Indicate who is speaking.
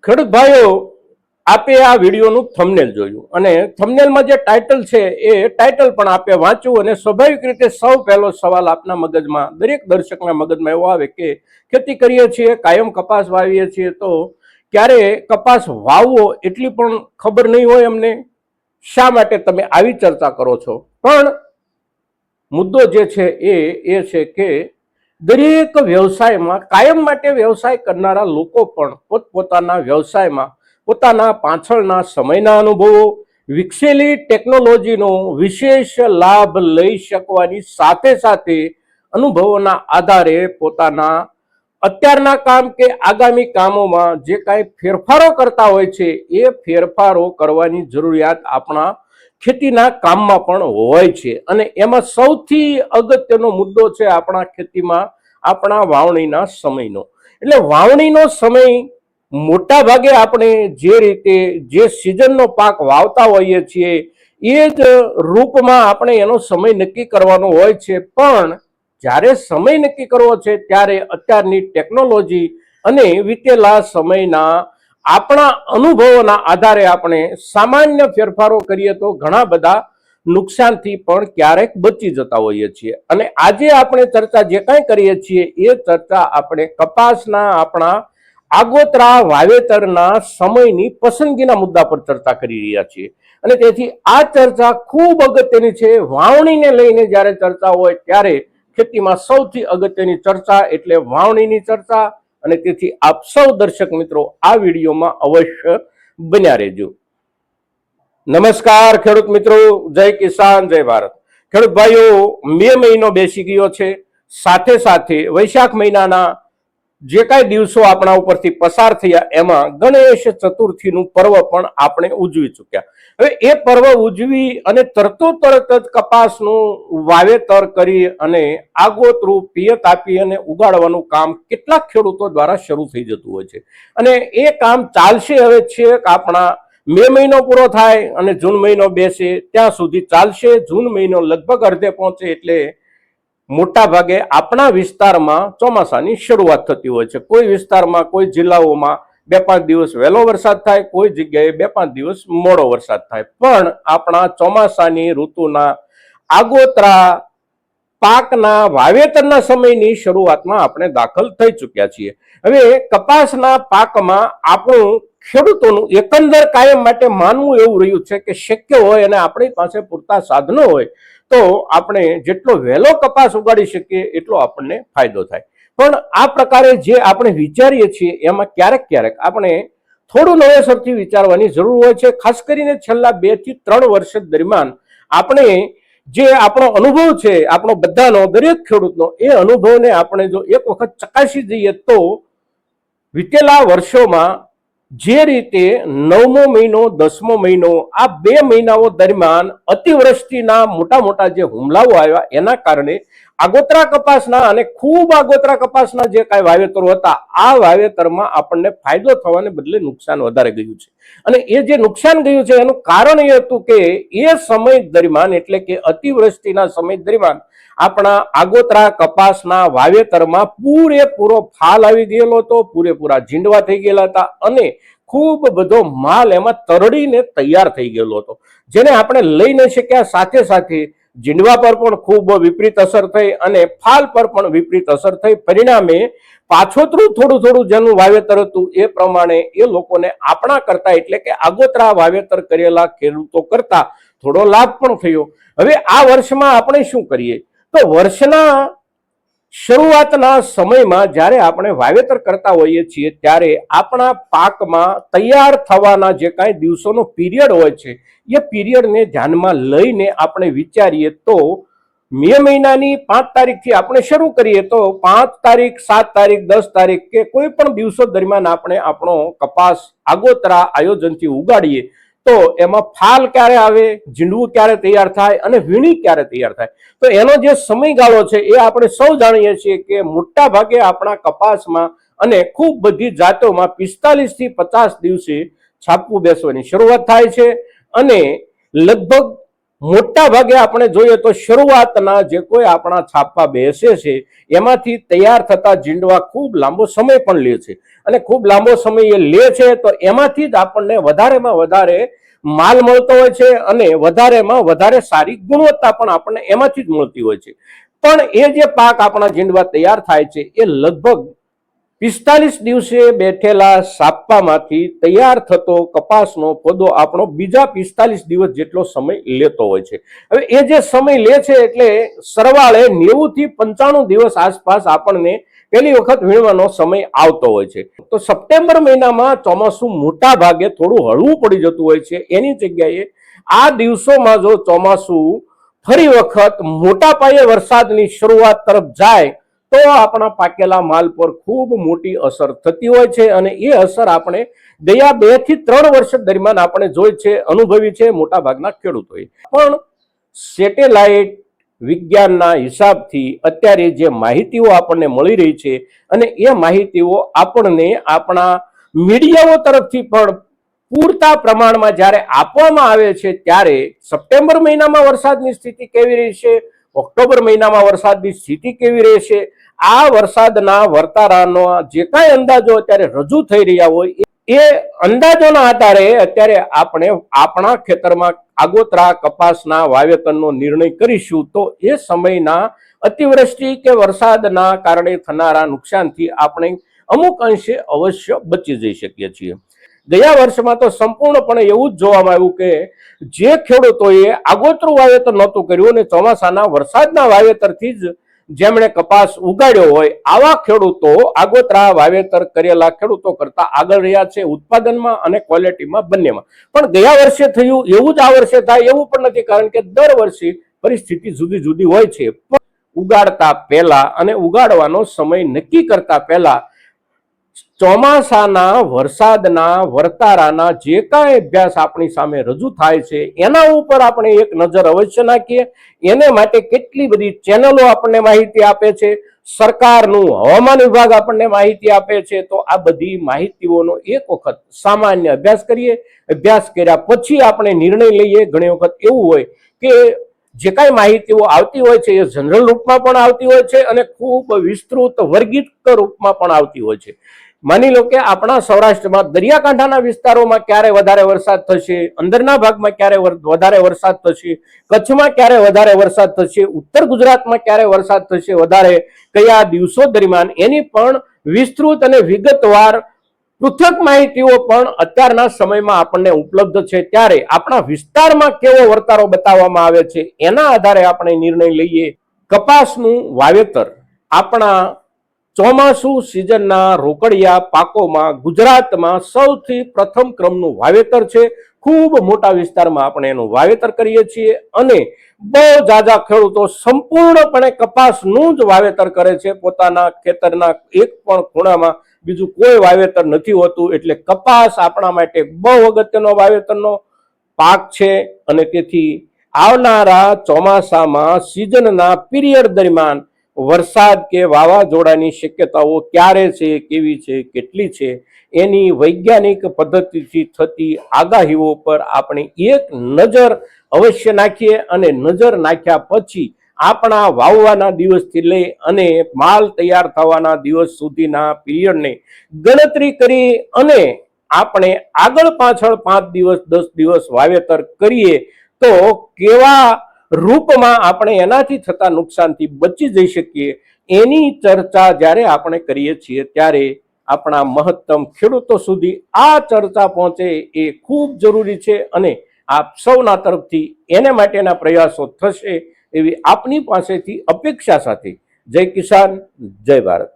Speaker 1: ખેડૂત ભાઈઓ, આપે આ વિડીયોનું થંબનેલ જોયું અને થંબનેલમાં જે ટાઇટલ છે એ ટાઇટલ પણ આપે વાંચ્યું અને સ્વાભાવિક રીતે સૌ પહેલો સવાલ આપના મગજમાં, દરેક દર્શકના મગજમાં એવો આવે કે ખેતી કરીએ છીએ, કાયમ કપાસ વાવીએ છીએ, તો ક્યારે કપાસ વાવવો એટલી પણ ખબર નહીં હોય અમને. શા માટે તમે આવી ચર્ચા કરો છો? પણ મુદ્દો જે છે એ છે કે દરેક વ્યવસાયમાં કાયમ માટે વ્યવસાય કરનારા લોકો પણ પોતપોતાના વ્યવસાયમાં પોતાના પાછળના સમયના અનુભવો, વિકસેલી ટેકનોલોજીનો વિશેષ લાભ લઈ શકવાની સાથે સાથે અનુભવોના આધારે પોતાના અત્યારના કામ કે આગામી કામોમાં જે કાંઈ ફેરફારો કરતા હોય છે એ ફેરફારો કરવાની જરૂરિયાત આપણા ખેતીના કામમાં પણ હોય છે. અને એમાં સૌથી અગત્યનો મુદ્દો છે આપણા ખેતીમાં આપણા વાવણીના સમયનો. એટલે વાવણીનો સમય મોટા ભાગે આપણે જે રીતે જે સિઝનનો પાક વાવતા હોઈએ છીએ એ જ રૂપમાં આપણે એનો સમય નક્કી કરવાનો હોય છે. પણ જ્યારે સમય નક્કી કરવો છે ત્યારે અત્યારની ટેકનોલોજી અને વીતેલા સમયના આપણા અનુભવોના આધારે આપણે સામાન્ય ફેરફારો કરીએ તો ઘણા બધા નુકસાનથી પણ ક્યારેક બચી જતા હોઈએ છીએ. અને આજે આપણે ચર્ચા જે કાંઈ કરીએ છીએ એ ચર્ચા આપણે કપાસના આપણા આગોતરા વાવેતરના સમયની પસંદગીના મુદ્દા પર ચર્ચા કરી રહ્યા છીએ. અને તેથી આ ચર્ચા ખૂબ અગત્યની છે. વાવણીને લઈને જ્યારે ચર્ચા હોય ત્યારે ખેતીમાં સૌથી અગત્યની ચર્ચા એટલે વાવણીની ચર્ચા. અને તેથી આપ સૌ દર્શક મિત્રો આ વિડીયોમાં અવશ્ય બન્યા રહેજો. નમસ્કાર ખેડૂત મિત્રો, જય કિસાન, જય ભારત. ખેડૂત ભાઈઓ, મે મહિનો બેસી ગયો છે, સાથે સાથે વૈશાખ મહિનાના જે કાંઈ દિવસો આપણા ઉપરથી પસાર થયા એમાં ગણેશ ચતુર્થીનું પર્વ પણ આપણે ઉજવી ચૂક્યા. હવે એ પર્વ ઉજવી અને તરત જ કપાસનું વાવેતર કરી અને આગોતરું પિયત આપી અને ઉગાડવાનું કામ કેટલાક ખેડૂતો દ્વારા શરૂ થઈ જતું હોય છે. અને એ કામ ચાલશે હવે છેક આપણા મે મહિનો પૂરો થાય અને જૂન મહિનો બેસે ત્યાં સુધી ચાલશે. જૂન મહિનો લગભગ અડધે પહોંચે એટલે મોટા ભાગે આપણા વિસ્તારમાં ચોમાસાની શરૂઆત થતી હોય છે. કોઈ વિસ્તારમાં, કોઈ જિલ્લાઓમાં 2-5 દિવસ વહેલો વરસાદ થાય, કોઈ જગ્યાએ 2-5 દિવસ મોડો વરસાદ થાય. પણ આપણા ચોમાસાની ઋતુના આગોતરા પાકના વાવેતરના સમયની શરૂઆતમાં આપણે દાખલ થઈ ચૂક્યા છીએ. હવે કપાસના પાકમાં આપણું ખેડૂતોનું એકંદર કાયમ માટે માનવું એવું રહ્યું છે કે શક્ય હોય અને આપણી પાસે પૂરતા સાધનો હોય તો આપણે જેટલો વહેલો કપાસ ઉગાડી શકીએ એટલો આપણને ફાયદો થાય. પણ આ પ્રકારે જે આપણે વિચારીએ છીએ એમાં ક્યારેક આપણે થોડું નવેસરથી વિચારવાની જરૂર હોય છે. ખાસ કરીને છેલ્લા 2 થી 3 વર્ષ દરમિયાન આપણે જે આપણો અનુભવ છે, આપણો બધાનો, દરેક ખેડૂતનો, એ અનુભવને આપણે જો એક વખત ચકાસી જઈએ તો વીતેલા વર્ષોમાં જે રીતે 9મો મહિનો, 10મો મહિનો, આ 2 મહિનાઓ દરમિયાન અતિવૃષ્ટિના મોટા જે હુમલાઓ આવ્યા એના કારણે આગોતરા કપાસના અને ખૂબ આગોતરા કપાસના જે કાંઈ વાવેતરો હતા આ વાવેતરમાં આપણને ફાયદો થવાને બદલે નુકસાન વધારે ગયું છે. અને એ જે નુકસાન ગયું છે એનું કારણ એ હતું કે એ સમય દરમિયાન એટલે કે અતિવૃષ્ટિના સમય દરમિયાન આપણા આગોતરા કપાસના વાવેતરમાં પૂરેપૂરો ફાલ આવી ગયેલો હતો, પૂરેપૂરા ઝીંડવા થઈ ગયેલા હતા અને ખૂબ બધો માલ એમાં તરડીને તૈયાર થઈ ગયેલો હતો, જેને આપણે લઈ ન શક્યા. સાથે સાથે ઝીંડવા પર પણ ખૂબ વિપરીત અસર થઈ અને ફાલ પર પણ વિપરીત અસર થઈ. પરિણામે પાછોતરું થોડું જેનું વાવેતર હતું એ પ્રમાણે એ લોકોને આપણા કરતા એટલે કે આગોતરા વાવેતર કરેલા ખેડૂતો કરતા થોડો લાભ પણ થયો. હવે આ વર્ષમાં આપણે શું કરીએ તો વર્ષના શરૂઆતના સમયમાં જ્યારે આપણે વાવેતર કરતા હોઈએ છીએ ત્યારે આપણા પાકમાં તૈયાર થવાના જે કાંઈ દિવસોનો પીરિયડ હોય છે એ પીરિયડને ધ્યાનમાં લઈને આપણે વિચારીએ તો મે મહિનાની 5 તારીખથી આપણે શરૂ કરીએ તો 5 તારીખ, 7 તારીખ, 10 તારીખ કે કોઈ પણ દિવસો દરમિયાન આપણે આપણો કપાસ આગોતરા આયોજનથી ઉગાડીએ તો એમાં ફાલ ક્યારે આવે, ઝીંડવું ક્યારે તૈયાર થાય અને વીણી ક્યારે તૈયાર થાય, તો એનો જે સમયગાળો છે એ આપણે સૌ જાણીએ છીએ કે મોટા ભાગે આપણા કપાસમાં અને ખૂબ બધી જાતોમાં 45 થી 50 દિવસે છાપવું બેસવાની શરૂઆત થાય છે અને લગભગ મોટા ભાગે આપણે જોઈએ તો શરૂઆતના જે કોઈ આપણા છાપા બેસે છે એમાંથી તૈયાર થતા જીંડવા ખૂબ લાંબો સમય પણ લે છે, અને ખૂબ લાંબો સમય એ લે છે તો એમાંથી જ આપણને વધારેમાં વધારે માલ મળતો હોય છે, અને વધારેમાં વધારે સારી ગુણવત્તા પણ આપણને એમાંથી જ મળતી હોય છે. પણ એ જે પાક આપણા જીંડવા તૈયાર થાય છે એ લગભગ 45 દિવસે બેઠેલા સાપમાંથી તૈયાર થતો કપાસનો પોદો આપણો બીજા 45 દિવસ જેટલો સમય લેતો હોય છે. હવે એ જે સમય લે છે એટલે સરવાળે 90 થી 95 દિવસ આસપાસ આપણને પહેલી વખત વીણવાનો સમય આવતો હોય છે. તો સપ્ટેમ્બર મહિનામાં ચોમાસું મોટા ભાગે થોડું હળવું પડી જતું હોય છે. એની જગ્યાએ આ દિવસોમાં જો ચોમાસું ફરી વખત મોટા પાયે વરસાદની શરૂઆત તરફ જાય તો આપણા પાકેલા માલ પર ખૂબ મોટી અસર થતી હોય છે, અને એ અસર આપણે ગયા 2 થી 3 વર્ષ દરમિયાન આપણે જોઈ છે, અનુભવી છે મોટા ભાગના ખેડૂતોએ. પણ સેટેલાઇટ વિજ્ઞાનના હિસાબથી અત્યારે જે માહિતીઓ આપણને મળી રહી છે, અને એ માહિતીઓ આપણને આપણા મીડિયાઓ તરફથી પણ પૂરતા પ્રમાણમાં જ્યારે આપવામાં આવે છે ત્યારે સપ્ટેમ્બર મહિનામાં વરસાદની સ્થિતિ કેવી રહેશે, ઓક્ટોબર મહિનામાં વરસાદની સ્થિતિ કેવી રહેશે, આ વરસાદના વર્તારાનો જે કાંઈ અંદાજો અત્યારે રજૂ થઈ રહ્યા હોય એ અંદાજોના આધારે અત્યારે આપણે આપણા ખેતરમાં આગોતરા કપાસના વાવેતરનો નિર્ણય કરીશું તો એ સમયના અતિવૃષ્ટિ કે વરસાદના કારણે થનારા નુકસાનથી આપણે અમુક અંશે અવશ્ય બચી જઈ શકીએ છીએ. ગયા વર્ષમાં તો સંપૂર્ણપણે એવું જ જોવામાં આવ્યું કે જે ખેડૂતોએ આગોતરું વાવેતર નહોતું કર્યું અને ચોમાસાના વરસાદના વાવેતરથી જ જેમણે કપાસ ઉગાડ્યો હોય આવા ખેડૂતો આગોતરા વાવેતર કરેલા ખેડૂતો કરતા આગળ રહ્યા છે ઉત્પાદનમાં અને ક્વોલિટીમાં બંનેમાં. પણ ગયા વર્ષે થયું એવું જ આ વર્ષે થાય એવું પણ નથી, કારણ કે દર વર્ષે પરિસ્થિતિ જુદી જુદી હોય છે. પણ ઉગાડતા પહેલા અને ઉગાડવાનો સમય નક્કી કરતા પહેલા ચોમાસાના વરસાદના વર્તારાના જે કાંઈ અભ્યાસ આપણી સામે રજૂ થાય છે એના ઉપર આપણે એક નજર અવશ્ય નાખીએ. એને માટે કેટલી બધી ચેનલો આપણને માહિતી આપે છે, સરકારનું હવામાન વિભાગ આપણને માહિતી આપે છે, તો આ બધી માહિતીઓનો એક વખત સામાન્ય અભ્યાસ કરીએ. અભ્યાસ કર્યા પછી આપણે નિર્ણય લઈએ. ઘણી વખત એવું હોય કે જે કાંઈ માહિતીઓ આવતી હોય છે એ જનરલ રૂપમાં પણ આવતી હોય છે અને ખૂબ વિસ્તૃત વર્ગીત રૂપમાં પણ આવતી હોય છે. માની લો કે આપણા સૌરાષ્ટ્રમાં દરિયાકાંઠાના વિસ્તારોમાં ક્યારે વધારે વરસાદ થશે, અંદરના ભાગમાં ક્યારે વધારે વરસાદ થશે, કચ્છમાં ક્યારે વધારે વરસાદ થશે, ઉત્તર ગુજરાતમાં ક્યારે વરસાદ થશે વધારે, કયા દિવસો દરમિયાન, એની પણ વિસ્તૃત અને વિગતવાર પૃથક માહિતીઓ પણ અત્યારના સમયમાં આપણને ઉપલબ્ધ છે. ત્યારે આપણા વિસ્તારમાં કેવો વર્તારો બતાવવામાં આવે છે એના આધારે આપણે નિર્ણય લઈએ. કપાસનું વાવેતર આપણા ચોમાસુ સિઝનના રોકડિયા પાકોમાં ગુજરાતમાં સૌથી પ્રથમ ક્રમનું વાવેતર છે. ખૂબ મોટા વિસ્તારમાં આપણે એનું વાવેતર કરીએ છીએ અને બહુ જાજા ખેડૂતો સંપૂર્ણપણે કપાસનું જ વાવેતર કરે છે. પોતાના ખેતરના એક પણ ખૂણામાં બીજું કોઈ વાવેતર નથી હોતું. એટલે કપાસ આપણા માટે બહુ અગત્યનો વાવેતરનો પાક છે, અને તેથી આવનારા ચોમાસામાં સિઝનના પીરિયડ દરમિયાન વરસાદ કે વાવાઝોડાની શક્યતાઓ ક્યારે છે, કેવી છે, કેટલી છે, એની વૈજ્ઞાનિક પદ્ધતિથી થતી આગાહીઓ પર આપણે એક નજર અવશ્ય નાખીએ, અને નજર નાખ્યા પછી આપણા વાવવાના દિવસથી લઈ અને માલ તૈયાર થવાના દિવસ સુધીના પીરિયડને ગણતરી કરી અને આપણે આગળ પાછળ 5 દિવસ 10 દિવસ વાવેતર કરીએ તો કેવા રૂપમાં આપણે એનાથી થતા નુકસાનથી બચી જઈ શકીએ એની ચર્ચા જ્યારે આપણે કરીએ છીએ ત્યારે આપણા મહત્તમ ખેડૂતો સુધી આ ચર્ચા પહોંચે એ ખૂબ જરૂરી છે, અને આપ સૌના તરફથી એને માટેના પ્રયાસો થશે એવી આપની પાસેથી અપેક્ષા સાથે જય કિસાન, જય ભારત.